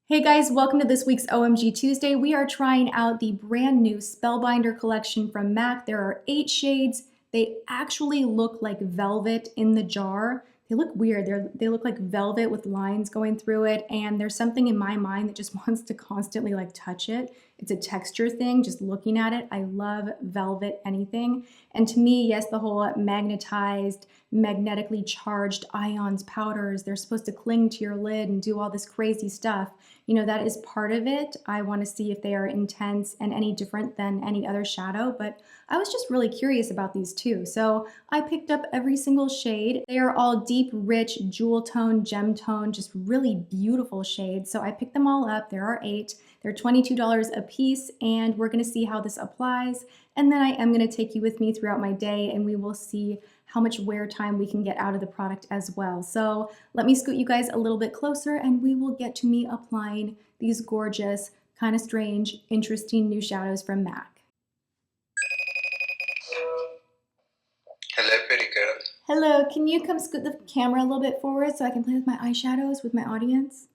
Hey guys, welcome to this week's OMG Tuesday. We are trying out the brand new Spellbinder collection from MAC. There are 8 shades. They actually look like velvet in the jar. They look weird. They look like velvet with lines going through it, and there's something in my mind that just wants to constantly like touch it. It's a texture thing, just looking at it. I love velvet anything. And to me, yes, the whole magnetized, magnetically charged ions, powders, they're supposed to cling to your lid and do all this crazy stuff. You know, that is part of it. I want to see if they are intense and any different than any other shadow, but I was just really curious about these too. So I picked up every single shade. They are all deep, rich, jewel tone, gem tone, just really beautiful shades. So I picked them all up. There are 8. They're $22 a piece, and we're going to see how this applies. And then I am going to take you with me throughout my day, and we will see how much wear time we can get out of the product as well. So let me scoot you guys a little bit closer, and we will get to me applying these gorgeous, kind of strange, interesting new shadows from MAC. Hello, pretty girl. Hello, can you come scoot the camera a little bit forward so I can play with my eyeshadows with my audience?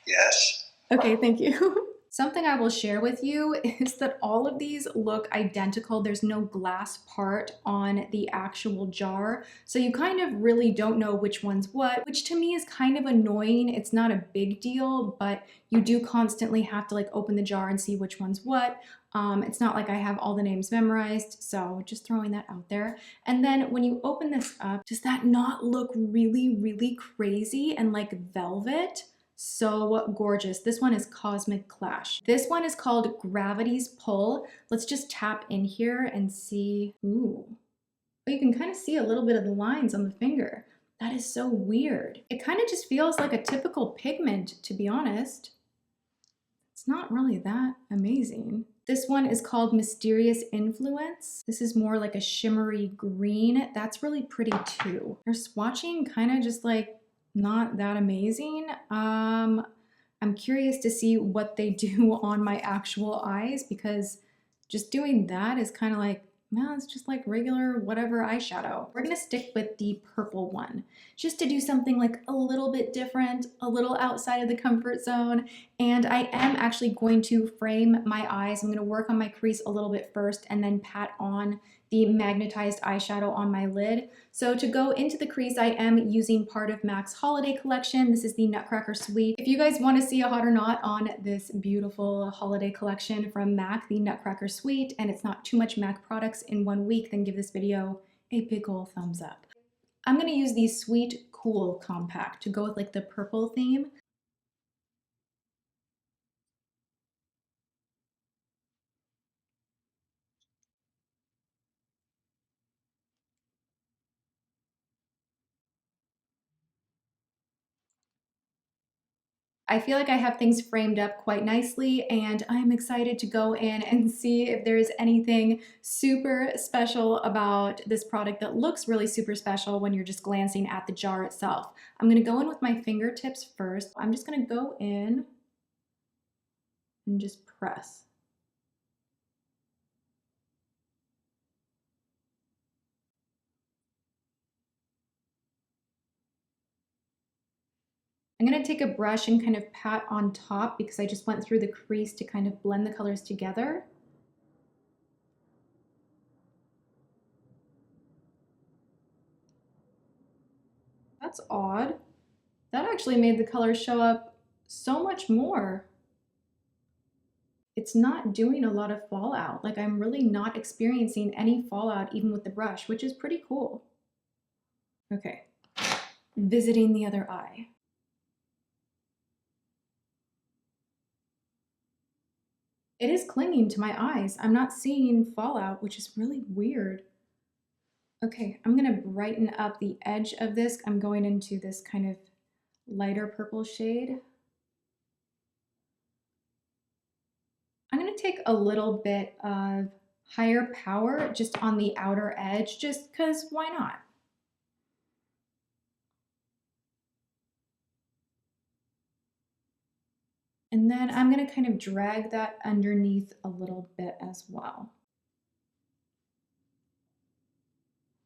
Yes. Okay, thank you. Something I will share with you is that all of these look identical. There's no glass part on the actual jar. So you kind of really don't know which one's what, which to me is kind of annoying. It's not a big deal, but you do constantly have to like open the jar and see which one's what. It's not like I have all the names memorized, so just throwing that out there. And then when you open this up, does that not look really, really crazy and like velvet? So gorgeous. This one is Cosmic Clash. This one is called Gravity's Pull. Let's just tap in here and see. Ooh. You can kind of see a little bit of the lines on the finger. That is so weird. It kind of just feels like a typical pigment, to be honest. It's not really that amazing. This one is called Mysterious Influence. This is more like a shimmery green. That's really pretty too. Their swatching kind of just like not that amazing. I'm curious to see what they do on my actual eyes, because just doing that is kind of like, no, it's just like regular whatever eyeshadow. We're gonna stick with the purple one, just to do something like a little bit different, a little outside of the comfort zone. And I am actually going to frame my eyes. I'm gonna work on my crease a little bit first and then pat on the magnetized eyeshadow on my lid. So to go into the crease, I am using part of MAC's holiday collection. This is the Nutcracker Suite. If you guys want to see a hot or not on this beautiful holiday collection from MAC, the Nutcracker Suite, and it's not too much MAC products in one week, then give this video a big ol' thumbs up. I'm going to use the Sweet Cool Compact to go with like the purple theme. I feel like I have things framed up quite nicely, and I'm excited to go in and see if there's anything super special about this product that looks really super special when you're just glancing at the jar itself. I'm gonna go in with my fingertips first. I'm just gonna go in and just press. I'm gonna take a brush and kind of pat on top because I just went through the crease to kind of blend the colors together. That's odd. That actually made the colors show up so much more. It's not doing a lot of fallout. Like, I'm really not experiencing any fallout even with the brush, which is pretty cool. Okay, visiting the other eye. It is clinging to my eyes. I'm not seeing fallout, which is really weird. Okay, I'm gonna brighten up the edge of this. I'm going into this kind of lighter purple shade. I'm gonna take a little bit of higher power just on the outer edge, just because why not? And then I'm gonna kind of drag that underneath a little bit as well.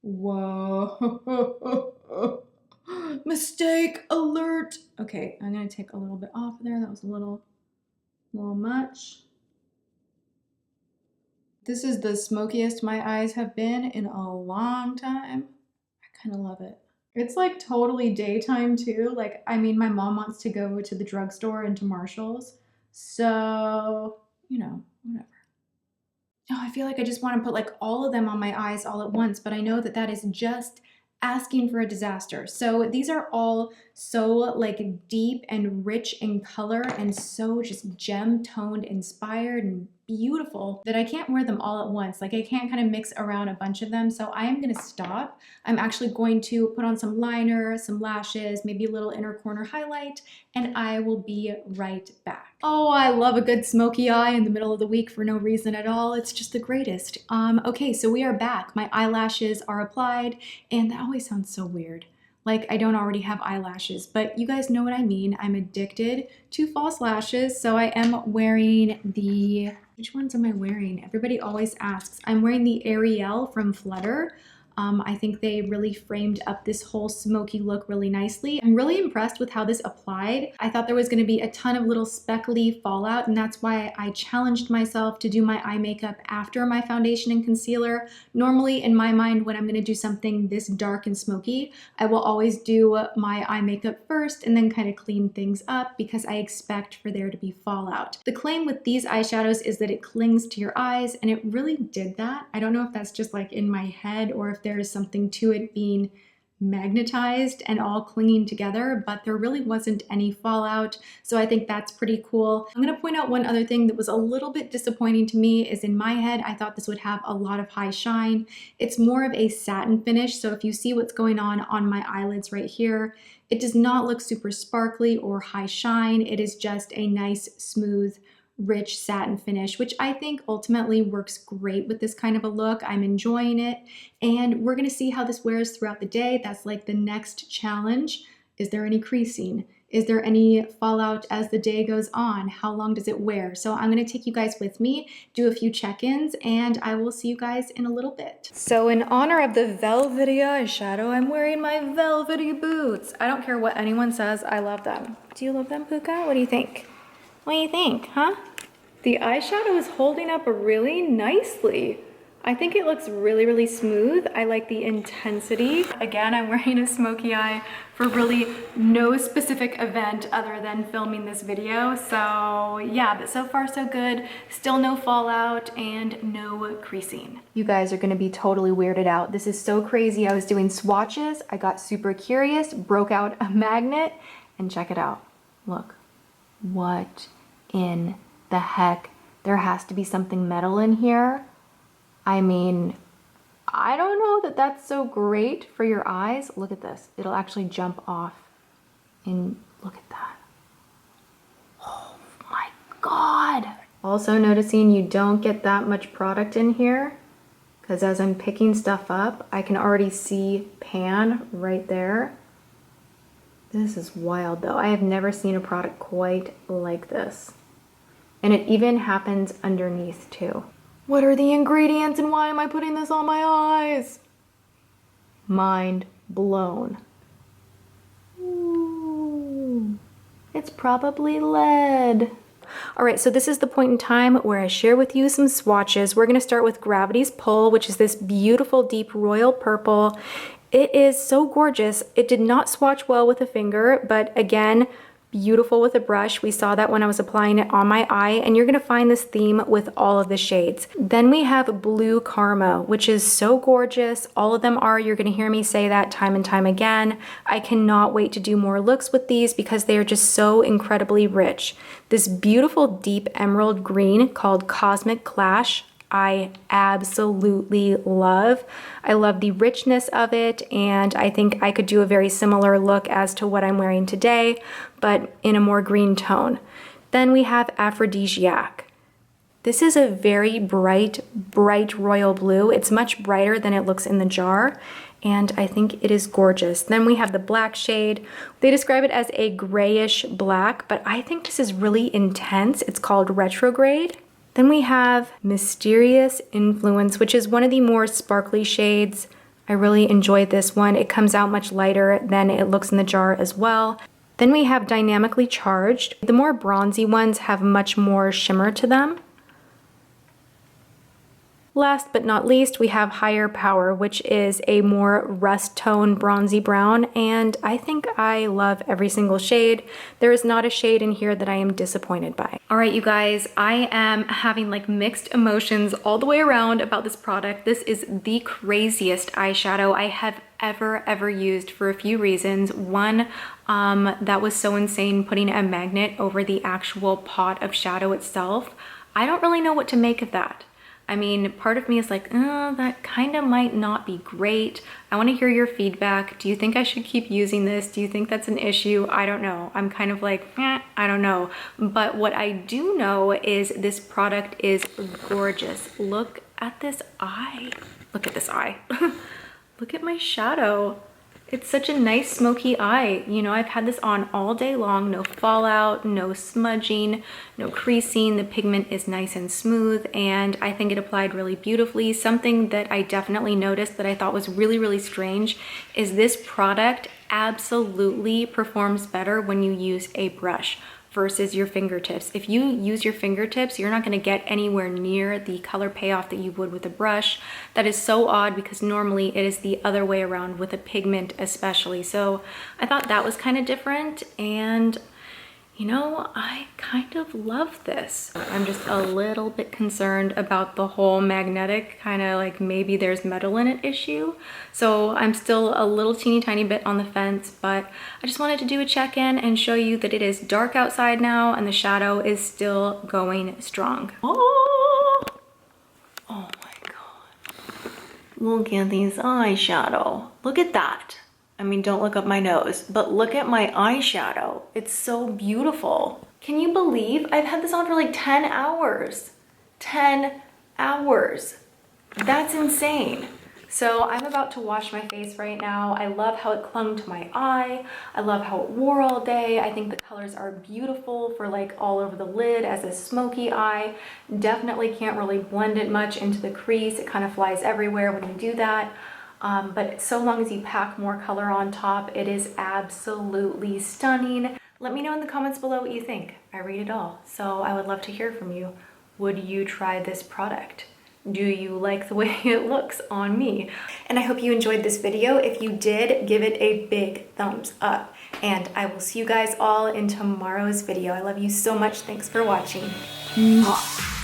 Whoa. Mistake alert. Okay, I'm gonna take a little bit off there. That was a little much. This is the smokiest my eyes have been in a long time. I kind of love it. It's like totally daytime too. Like, I mean, my mom wants to go to the drugstore and to Marshall's. So, you know, whatever. Oh, I feel like I just want to put like all of them on my eyes all at once, but I know that that is just asking for a disaster. So these are all so like deep and rich in color and so just gem toned, inspired and beautiful that I can't wear them all at once. Like I can't kind of mix around a bunch of them. So I am going to stop. I'm actually going to put on some liner, some lashes, maybe a little inner corner highlight, and I will be right back. Oh, I love a good smoky eye in the middle of the week for no reason at all. It's just the greatest. Okay, so we are back. My eyelashes are applied, and that always sounds so weird. Like I don't already have eyelashes, but you guys know what I mean. I'm addicted to false lashes, so I am wearing the, which ones am I wearing? Everybody always asks. I'm wearing the Ariel from Flutter. I think they really framed up this whole smoky look really nicely. I'm really impressed with how this applied. I thought there was going to be a ton of little speckly fallout, and that's why I challenged myself to do my eye makeup after my foundation and concealer. Normally in my mind, when I'm going to do something this dark and smoky, I will always do my eye makeup first and then kind of clean things up because I expect for there to be fallout. The claim with these eyeshadows is that it clings to your eyes, and it really did that. I don't know if that's just like in my head or if there is something to it being magnetized and all clinging together, but there really wasn't any fallout. So I think that's pretty cool. I'm going to point out one other thing that was a little bit disappointing to me is in my head, I thought this would have a lot of high shine. It's more of a satin finish. So if you see what's going on my eyelids right here, it does not look super sparkly or high shine. It is just a nice, smooth, rich satin finish, which I think ultimately works great with this kind of a look. I'm enjoying it, and we're gonna see how this wears throughout the day. That's like the next challenge. Is there any creasing? Is there any fallout as the day goes on? How long does it wear? So I'm gonna take you guys with me, do a few check-ins, and I will see you guys in a little bit. So in honor of the velvety eyeshadow, I'm wearing my velvety boots. I don't care what anyone says, I love them. Do you love them, Puka? What do you think? What do you think, huh? The eyeshadow is holding up really nicely. I think it looks really, really smooth. I like the intensity. Again, I'm wearing a smoky eye for really no specific event other than filming this video. So yeah, but so far so good. Still no fallout and no creasing. You guys are gonna be totally weirded out. This is so crazy. I was doing swatches. I got super curious, broke out a magnet, and check it out. Look. What in the heck? There has to be something metal in here. I mean, I don't know that that's so great for your eyes. Look at this. It'll actually jump off. And look at that. Oh my God. Also noticing you don't get that much product in here, because as I'm picking stuff up, I can already see pan right there. This is wild though. I have never seen a product quite like this. And it even happens underneath too. What are the ingredients and why am I putting this on my eyes? Mind blown. Ooh, it's probably lead. All right, so this is the point in time where I share with you some swatches. We're gonna start with Gravity's Pull, which is this beautiful deep royal purple. It is so gorgeous. It did not swatch well with a finger, but again, beautiful with a brush. We saw that when I was applying it on my eye, and you're gonna find this theme with all of the shades. Then we have Blue Karma, which is so gorgeous. All of them are, you're gonna hear me say that time and time again. I cannot wait to do more looks with these because they are just so incredibly rich. This beautiful deep emerald green called Cosmic Clash, I absolutely love. I love the richness of it, and I think I could do a very similar look as to what I'm wearing today, but in a more green tone. Then we have Aphrodisiac. This is a very bright royal blue. It's much brighter than it looks in the jar, and I think it is gorgeous. Then we have the black shade. They describe it as a grayish black, but I think this is really intense. It's called Retrograde. Then we have Mysterious Influence, which is one of the more sparkly shades. I really enjoyed this one. It comes out much lighter than it looks in the jar as well. Then we have Dynamically Charged. The more bronzy ones have much more shimmer to them. Last but not least, we have Higher Power, which is a more rust tone bronzy brown, and I think I love every single shade. There is not a shade in here that I am disappointed by. All right, you guys, I am having like mixed emotions all the way around about this product. This is the craziest eyeshadow I have ever used for a few reasons. One, that was so insane putting a magnet over the actual pot of shadow itself. I don't really know what to make of that. I mean, part of me is like, oh, that kind of might not be great. I want to hear your feedback. Do you think I should keep using this? Do you think that's an issue? I don't know. I'm kind of like, I don't know. But what I do know is this product is gorgeous. Look at this eye. Look at this eye. Look at my shadow. It's such a nice smoky eye. You know, I've had this on all day long, no fallout, no smudging, no creasing. The pigment is nice and smooth, and I think it applied really beautifully. Something that I definitely noticed that I thought was really strange is this product absolutely performs better when you use a brush versus your fingertips. If you use your fingertips, you're not gonna get anywhere near the color payoff that you would with a brush. That is so odd because normally it is the other way around with a pigment especially. So I thought that was kind of different, and you know, I kind of love this. I'm just a little bit concerned about the whole magnetic kind of like maybe there's metal in it issue. So I'm still a little teeny tiny bit on the fence, but I just wanted to do a check-in and show you that it is dark outside now and the shadow is still going strong. Oh my God. Look at these eyeshadow. Look at that. I mean, don't look up my nose, but look at my eyeshadow. It's so beautiful. Can you believe I've had this on for like 10 hours? 10 hours. That's insane. So I'm about to wash my face right now. I love how it clung to my eye. I love how it wore all day. I think the colors are beautiful for like all over the lid as a smoky eye. Definitely can't really blend it much into the crease. It kind of flies everywhere when you do that. But so long as you pack more color on top, it is absolutely stunning. Let me know in the comments below what you think. I read it all, so I would love to hear from you. Would you try this product? Do you like the way it looks on me? And I hope you enjoyed this video. If you did, give it a big thumbs up. And I will see you guys all in tomorrow's video. I love you so much. Thanks for watching. Mwah.